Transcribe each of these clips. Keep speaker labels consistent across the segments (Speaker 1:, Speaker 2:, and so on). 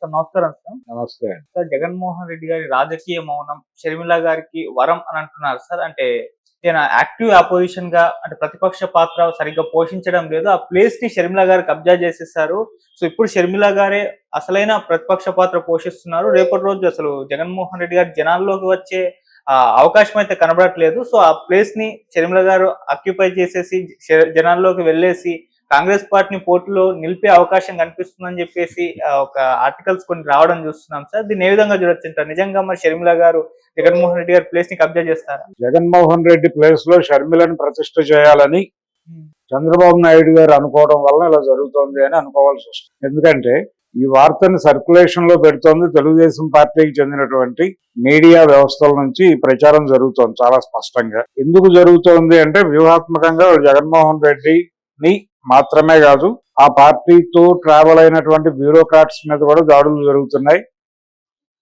Speaker 1: Sir నమస్కారం sir.
Speaker 2: నమస్తే.
Speaker 1: Sir Jaganmohan Reddy గారి రాజకీయ మౌనం షర్మిల గారికి వరం అని అంటున్నారు సార్. అంటే ఈయన యాక్టివ్ అపోజిషన్‌గా అంటే ప్రతిపక్ష పాత్ర సరిగ్గా పోషించడం లేదు. ఆ ప్లేస్‌ని షర్మిల గారు కబ్జా చేసేసారు. సో ఇప్పుడు షర్మిల గారే అసలైన ప్రతిపక్ష పాత్ర పోషిస్తున్నారు. రేపటి రోజు అసలు జగన్మోహన్ రెడ్డి గారు జనాల్లోకి వచ్చే అవకాశం అయితే కనబడట్లేదు. సో ఆ ప్లేస్‌ని షర్మిల గారు ఆక్యుపై చేసేసి జనాల్లోకి వెళ్ళేసి కాంగ్రెస్ పార్టీని పోటీలో నిలిపే అవకాశం కనిపిస్తుందని చెప్పేసి ఒక ఆర్టికల్స్ కొన్ని రావడం చూస్తున్నాం సార్. దీన్ని ఏ విధంగా చూడొచ్చంటారు? నిజంగా మరి షర్మిల గారు జగన్మోహన్ రెడ్డి గారి ప్లేస్ ని కబ్జా చేస్తారా?
Speaker 2: జగన్మోహన్ రెడ్డి ప్లేస్ లో షర్మిలను ప్రతిష్ఠ చేయాలని
Speaker 1: హ్మ్.
Speaker 2: చంద్రబాబు నాయుడు గారు అనుకోవడం వల్ల ఇలా జరుగుతోంది అని అనుకోవాల్సి వస్తుంది. ఎందుకంటే ఈ వార్తని సర్క్యులేషన్ లో పెడుతోంది తెలుగుదేశం పార్టీకి చెందినటువంటి మీడియా వ్యవస్థల నుంచి ఈ ప్రచారం జరుగుతోంది చాలా స్పష్టంగా. ఎందుకు జరుగుతోంది అంటే వ్యూహాత్మకంగా జగన్మోహన్ రెడ్డిని మాత్రమే కాదు, ఆ పార్టీతో ట్రావెల్ అయినటువంటి బ్యూరోక్రాట్స్ మీద కూడా దాడులు జరుగుతున్నాయి.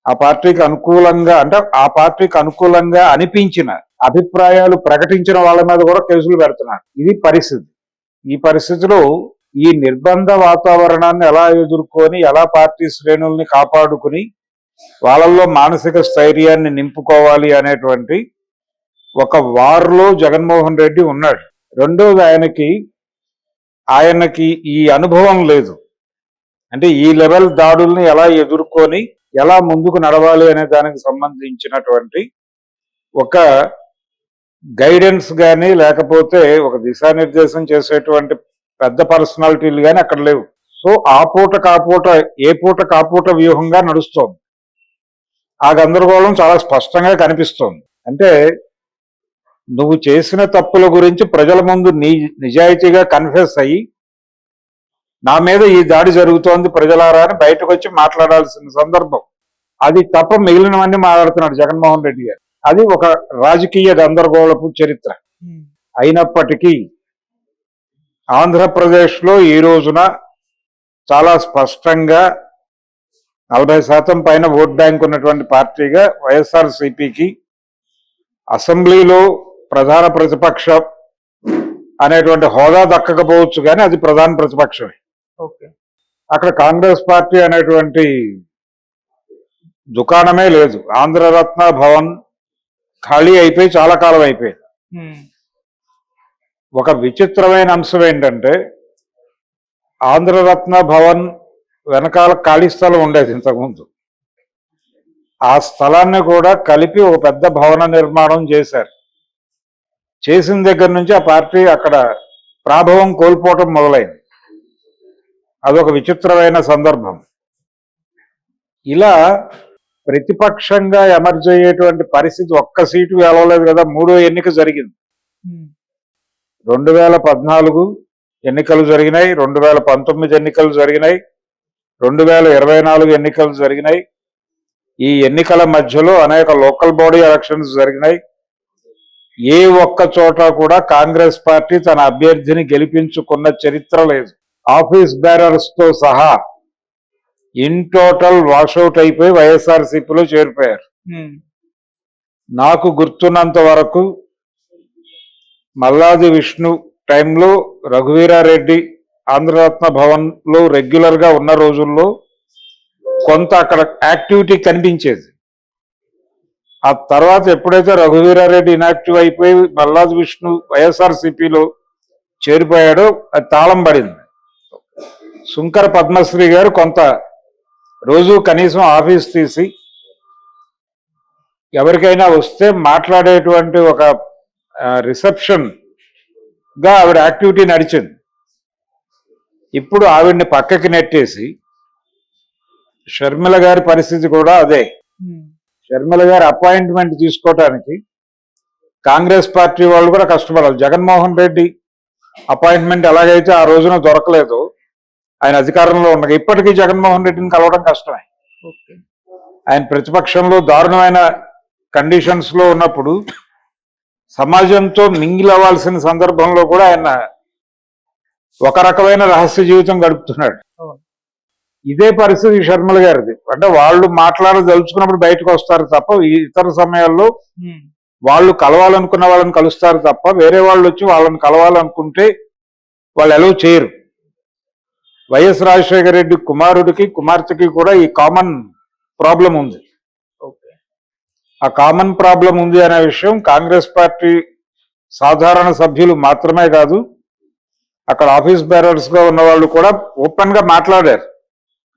Speaker 2: ఆ పార్టీకి అనుకూలంగా అంటే ఆ పార్టీకి అనుకూలంగా అనిపించిన అభిప్రాయాలు ప్రకటించిన వాళ్ళ మీద కూడా కేసులు పెడుతున్నారు. ఇది పరిస్థితి. ఈ పరిస్థితిలో ఈ నిర్బంధ వాతావరణాన్ని ఎలా ఎదుర్కొని ఎలా పార్టీ శ్రేణుల్ని కాపాడుకుని వాళ్ళల్లో మానసిక స్థైర్యాన్ని నింపుకోవాలి అనేటువంటి ఒక వార్లో జగన్మోహన్ రెడ్డి ఉన్నాడు. రెండోది ఆయనకి ఈ అనుభవం లేదు. అంటే ఈ లెవెల్ దాడుల్ని ఎలా ఎదుర్కొని ఎలా ముందుకు నడవాలి అనే దానికి సంబంధించినటువంటి ఒక గైడెన్స్ కానీ లేకపోతే ఒక దిశానిర్దేశం చేసేటువంటి పెద్ద పర్సనాలిటీలు కానీ అక్కడ లేవు. సో ఆ పూట కాపూట వ్యూహంగా నడుస్తోంది. ఆ గందరగోళం చాలా స్పష్టంగా కనిపిస్తోంది. అంటే నువ్వు చేసిన తప్పుల గురించి ప్రజల ముందు నిజాయితీగా కన్ఫెస్ అయ్యి నా మీద ఈ దాడి జరుగుతోంది ప్రజలారా అని బయటకు వచ్చి మాట్లాడాల్సిన సందర్భం. అది తప్ప మిగిలినవన్నీ మాట్లాడుతున్నాడు జగన్మోహన్ రెడ్డి గారు. అది ఒక రాజకీయ గందరగోళపు చరిత్ర. అయినప్పటికీ ఆంధ్రప్రదేశ్లో ఈ రోజున చాలా స్పష్టంగా 40% పైన ఓట్ బ్యాంక్ ఉన్నటువంటి పార్టీగా వైఎస్ఆర్సీపీకి అసెంబ్లీలో ప్రధాన ప్రతిపక్షం అనేటువంటి హోదా దక్కకపోవచ్చు కానీ అది ప్రధాన ప్రతిపక్షమే. అక్కడ కాంగ్రెస్ పార్టీ అనేటువంటి దుకాణమే లేదు. ఆంధ్రరత్న భవన్ ఖాళీ అయిపోయి చాలా కాలం అయిపోయింది. ఒక విచిత్రమైన అంశం ఏంటంటే ఆంధ్రరత్న భవన్ వెనకాల ఖాళీ స్థలం ఉండేది ఇంతకుముందు. ఆ స్థలాన్ని కూడా కలిపి ఒక పెద్ద భవన నిర్మాణం చేశారు. చేసిన దగ్గర నుంచి ఆ పార్టీ అక్కడ ప్రాభవం కోల్పోవటం మొదలైంది. అదొక విచిత్రమైన సందర్భం. ఇలా ప్రతిపక్షంగా ఎమర్జ్ అయ్యేటువంటి పరిస్థితి ఒక్క సీటు గెలవలేదు కదా. 3వ ఎన్నిక జరిగింది. 2014 ఎన్నికలు జరిగినాయి, 2019 ఎన్నికలు జరిగినాయి, 2024 ఎన్నికలు జరిగినాయి. ఈ ఎన్నికల మధ్యలో అనేక లోకల్ బాడీ ఎలక్షన్స్ జరిగినాయి. ఏ ఒక్క చోట కూడా కాంగ్రెస్ పార్టీ తన అభ్యర్థిని గెలిపించుకున్న చరిత్ర లేదు. ఆఫీస్ బేరర్స్ తో సహా ఇన్ టోటల్ వాషౌట్ అయిపోయి వైఎస్ఆర్సీపీలో చేరిపోయారు. నాకు గుర్తున్నంత వరకు మల్లాది విష్ణు టైంలో రఘువీరారెడ్డి ఆంధ్రరత్న భవన్ లో రెగ్యులర్ గా ఉన్న రోజుల్లో కొంత అక్కడ యాక్టివిటీ కనిపించేది. ఆ తర్వాత ఎప్పుడైతే రఘువీరారెడ్డి ఇనాక్టివ్ అయిపోయి మల్లాది విష్ణు వైఎస్ఆర్సీపీలో చేరిపోయాడో అది తాళం పడింది. శుంకర పద్మశ్రీ గారు కొంత రోజు కనీసం ఆఫీస్ తీసి ఎవరికైనా వస్తే మాట్లాడేటువంటి ఒక రిసెప్షన్ గా ఆవిడ యాక్టివిటీ నడిచింది. ఇప్పుడు ఆవిడ్ని పక్కకి నెట్టేసి షర్మిల గారి పరిస్థితి కూడా అదే. షర్మిల గారి అపాయింట్మెంట్ తీసుకోవటానికి కాంగ్రెస్ పార్టీ వాళ్ళు కూడా కష్టపడాలి. జగన్మోహన్ రెడ్డి అపాయింట్మెంట్ ఎలాగైతే ఆ రోజున దొరకలేదు, ఆయన అధికారంలో ఉండగా ఇప్పటికీ జగన్మోహన్ రెడ్డిని కలవడం కష్టమే. ఆయన ప్రతిపక్షంలో దారుణమైన కండిషన్స్ లో ఉన్నప్పుడు సమాజంతో మింగిల్ అవ్వాల్సిన సందర్భంలో కూడా ఆయన ఒక రకమైన రహస్య జీవితం గడుపుతున్నాడు. ఇదే పరిస్థితి షర్మిల గారిది. అంటే వాళ్ళు మాట్లాడదలుచుకున్నప్పుడు బయటకు వస్తారు తప్ప ఇతర సమయాల్లో వాళ్ళు కలవాలనుకున్న వాళ్ళని కలుస్తారు తప్ప వేరే వాళ్ళు వచ్చి వాళ్ళని కలవాలనుకుంటే వాళ్ళు ఎలా చేయరు. వైఎస్ రాజశేఖర రెడ్డి కుమారుడికి కుమార్తెకి కూడా ఈ కామన్ ప్రాబ్లం ఉంది.
Speaker 1: ఓకే.
Speaker 2: ఆ కామన్ ప్రాబ్లం ఉంది అనే విషయం కాంగ్రెస్ పార్టీ సాధారణ సభ్యులు మాత్రమే కాదు, అక్కడ ఆఫీస్ బేరర్స్ గా ఉన్న వాళ్ళు కూడా ఓపెన్ గా మాట్లాడారు.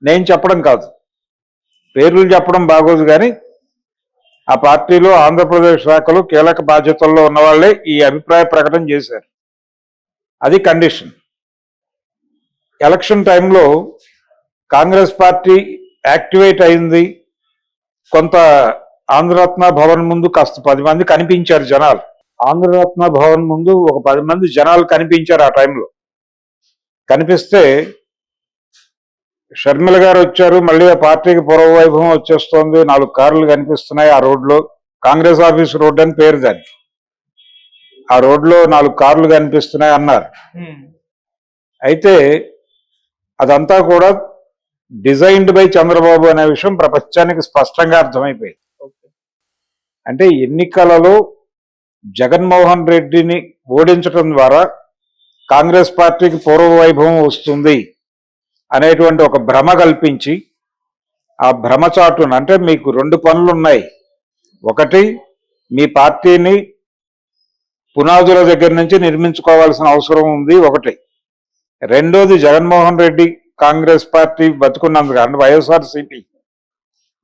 Speaker 2: నేను చెప్పడం కాదు, పేర్లు చెప్పడం బాగోదు, కానీ ఆ పార్టీలో ఆంధ్రప్రదేశ్ శాఖలో కీలక బాధ్యతల్లో ఉన్న వాళ్ళే ఈ అభిప్రాయ ప్రకటన చేశారు. అది కండిషన్. ఎలక్షన్ టైంలో కాంగ్రెస్ పార్టీ యాక్టివేట్ అయింది. కొంత ఆంధ్రరత్న భవన్ ముందు కాస్త 10 మంది కనిపించారు జనాలు. ఆంధ్రరత్న భవన్ ముందు ఒక 10 మంది జనాలు కనిపించారు. ఆ టైంలో కనిపిస్తే షర్మిల గారు వచ్చారు. మళ్ళీ ఆ పార్టీకి పూర్వవైభవం వచ్చేస్తోంది. 4 కార్లు కనిపిస్తున్నాయి ఆ రోడ్లో. కాంగ్రెస్ ఆఫీస్ రోడ్ అని పేరు దానికి. ఆ రోడ్లో 4 కార్లు కనిపిస్తున్నాయి అన్నారు. అయితే అదంతా కూడా డిజైన్డ్ బై చంద్రబాబు అనే విషయం ప్రపంచానికి స్పష్టంగా అర్థమైపోయింది. అంటే ఎన్నికలలో జగన్మోహన్ రెడ్డిని ఓడించడం ద్వారా కాంగ్రెస్ పార్టీకి పూర్వవైభవం వస్తుంది అనేటువంటి ఒక భ్రమ కల్పించి, ఆ భ్రమ చాటున అంటే మీకు 2 పనులు ఉన్నాయి. ఒకటి, మీ పార్టీని పునాదుల దగ్గర నుంచి నిర్మించుకోవాల్సిన అవసరం ఉంది ఒకటి. రెండోది, జగన్మోహన్ రెడ్డి కాంగ్రెస్ పార్టీ బతుకున్నందుకు, అంటే వైఎస్ఆర్సీపీ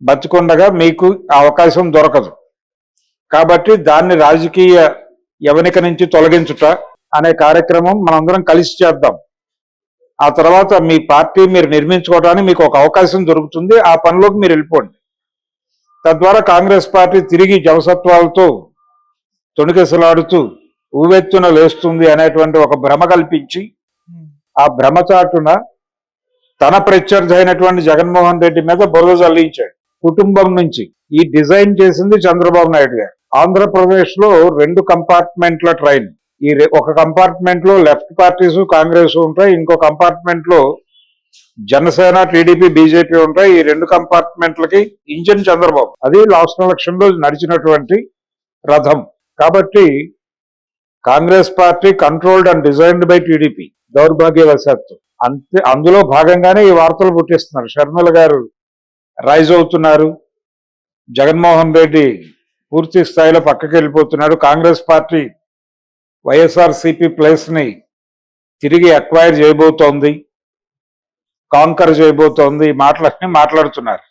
Speaker 2: బతుకుండగా మీకు అవకాశం దొరకదు. కాబట్టి దాన్ని రాజకీయ యవనిక నుంచి తొలగించుట అనే కార్యక్రమం మనందరం కలిసి చేద్దాం. ఆ తర్వాత మీ పార్టీ మీరు నిర్మించుకోవడానికి మీకు ఒక అవకాశం దొరుకుతుంది. ఆ పనిలోకి మీరు వెళ్ళిపోండి. తద్వారా కాంగ్రెస్ పార్టీ తిరిగి జవసత్వాలతో తొణికెసలాడుతూ ఊవెత్తున లేస్తుంది అనేటువంటి ఒక భ్రమ కల్పించి, ఆ భ్రమ చాటున తన ప్రత్యర్థి అయినటువంటి జగన్మోహన్ రెడ్డి మీద బురద జల్లించాడు. కుటుంబం నుంచి ఈ డిజైన్ చేసింది చంద్రబాబు నాయుడు గారు. ఆంధ్రప్రదేశ్ లో 2 కంపార్ట్మెంట్ల ట్రైన్. ఒక కంపార్ట్మెంట్ లో లెఫ్ట్ పార్టీస్ కాంగ్రెస్ ఉంటాయి, ఇంకో కంపార్ట్మెంట్ లో జనసేన టీడీపీ బీజేపీ ఉంటాయి. ఈ 2 కంపార్ట్మెంట్లకి ఇంజిన్ చంద్రబాబు. అది లాస్ట్ ఎలక్షన్ లో నడిచినటువంటి రథం. కాబట్టి Congress party controlled and designed by TDP, దౌర్భాగ్యవశాత్తు. అంతే, అందులో భాగంగానే ఈ వార్తలు పుట్టిస్తున్నారు. షర్మిల గారు రైజ్ అవుతున్నారు, జగన్మోహన్ రెడ్డి పూర్తి స్థాయిలో పక్కకి వెళ్ళిపోతున్నాడు, కాంగ్రెస్ పార్టీ వైఎస్ఆర్సీపీ ప్లేస్ ని తిరిగి అక్వైర్ చేయబోతోంది, కాంకర్ చేయబోతోంది, మాటలన్నీ మాట్లాడుతున్నారు.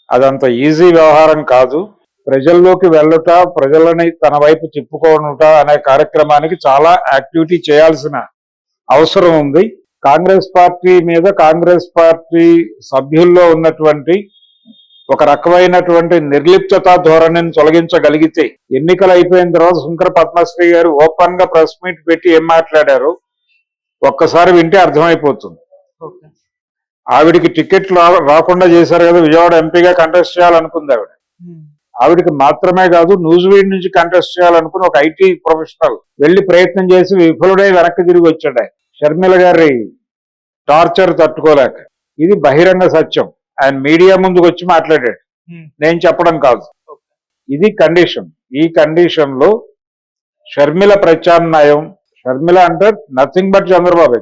Speaker 2: అదంత ఈజీ వ్యవహారం కాదు. ప్రజల్లోకి వెళ్ళుట, ప్రజలని తన వైపు తిప్పుకోనుట అనే కార్యక్రమానికి చాలా యాక్టివిటీ చేయాల్సిన అవసరం ఉంది. కాంగ్రెస్ పార్టీ మీద కాంగ్రెస్ పార్టీ సభ్యుల్లో ఉన్నటువంటి ఒక రకమైనటువంటి నిర్లిప్తత ధోరణిని తొలగించగలిగితే, ఎన్నికలు అయిపోయిన తర్వాత శంకర పద్మశ్రీ గారు ఓపెన్ గా ప్రెస్ మీట్ పెట్టి ఏం మాట్లాడారో ఒక్కసారి వింటే అర్థమైపోతుంది. ఆవిడికి టికెట్ రాకుండా చేశారు కదా, విజయవాడ ఎంపీగా కంటెస్ట్ చేయాలనుకుంది ఆవిడ. ఆవిడికి మాత్రమే కాదు, న్యూజిలాండ్ నుంచి కంటెస్ట్ చేయాలనుకుని ఒక ఐటీ ప్రొఫెషనల్ వెళ్లి ప్రయత్నం చేసి విఫలుడై వెనక్కి తిరిగి వచ్చాడు. షర్మిల గారి టార్చర్ తట్టుకోలేక. ఇది బహిరంగ సత్యం. ఆయన మీడియా ముందుకు వచ్చి మాట్లాడాడు, నేను చెప్పడం కాదు. ఇది కండిషన్. ఈ కండిషన్ లో షర్మిల ప్రత్యామ్నాయం, షర్మిల అంటే నథింగ్ బట్ చంద్రబాబు.